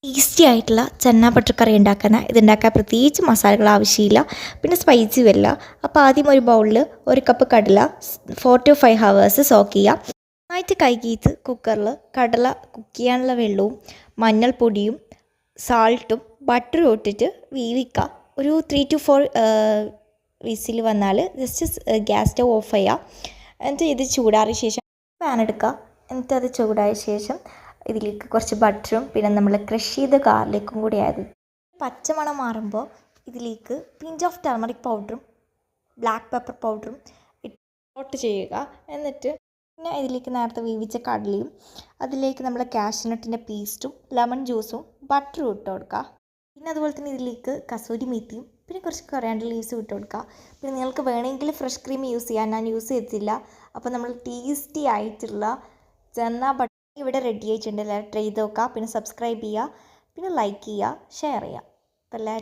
Tasty ആയിട്ടുള്ള chana butter കറി ഇതുണ്ടാക്കാൻ പ്രത്യേകിച്ച് മസാലകൾ ആവശ്യമില്ല, പിന്നെ സ്പൈസി വരില്ല. അപ്പോൾ ആദ്യം ഒരു ബൗളിൽ 1 കപ്പ് കടല 4 to 5 hours സോക്ക് ചെയ്യുക. നന്നായിട്ട് കഴുകിയിട്ട് കുക്കറിൽ കടല കുക്ക് ചെയ്യാനുള്ള വെള്ളവും മഞ്ഞൾപ്പൊടിയും സാൾട്ടും ബട്ടറും ഇട്ടിട്ട് വേവിക്കുക. ഒരു 3 to 4 വിസിൽ വന്നാൽ ജസ്റ്റ് ഗ്യാസ് സ്റ്റവ് ഓഫ് ചെയ്യുക. എന്നിട്ട് ഇത് ചൂടാറിയ ശേഷം പാൻ എടുക്കുക. എന്നിട്ട് അത് ചൂടായ ശേഷം ഇതിലേക്ക് കുറച്ച് ബട്ടറും പിന്നെ നമ്മൾ ക്രഷ് ചെയ്ത ഗാർലിക്കും കൂടി ആയത് പച്ചമണം മാറുമ്പോൾ ഇതിലേക്ക് പിഞ്ച് ഓഫ് ടർമറിക് പൗഡറും ബ്ലാക്ക് പെപ്പർ പൗഡറും ഇട്ട് ചെയ്യുക. എന്നിട്ട് പിന്നെ ഇതിലേക്ക് നേരത്തെ വേവിച്ച കടലയും അതിലേക്ക് നമ്മൾ കാഷ്നട്ടിൻ്റെ പേസ്റ്റും ലെമൺ ജ്യൂസും ബട്ടറും ഇട്ട് കൊടുക്കുക. പിന്നെ അതുപോലെ തന്നെ ഇതിലേക്ക് കസൂരി മേത്തിയും പിന്നെ കുറച്ച് കൊറിയാണ്ടർ ലീവ്സും ഇട്ട് കൊടുക്കുക. പിന്നെ നിങ്ങൾക്ക് വേണമെങ്കിൽ ഫ്രഷ് ക്രീം യൂസ് ചെയ്യാൻ ഞാൻ യൂസ് ചെയ്തില്ല. അപ്പോൾ നമ്മൾ ടേസ്റ്റി ആയിട്ടുള്ള ചന്ന ബട്ടർ ഇവിടെ റെഡി ആയിട്ടുണ്ട്. എല്ലാവരും ട്രൈ ചെയ്ത് നോക്കുക. പിന്നെ സബ്സ്ക്രൈബ് ചെയ്യുക, പിന്നെ ലൈക്ക് ചെയ്യുക, ഷെയർ ചെയ്യുക. അപ്പോൾ എല്ലാവരും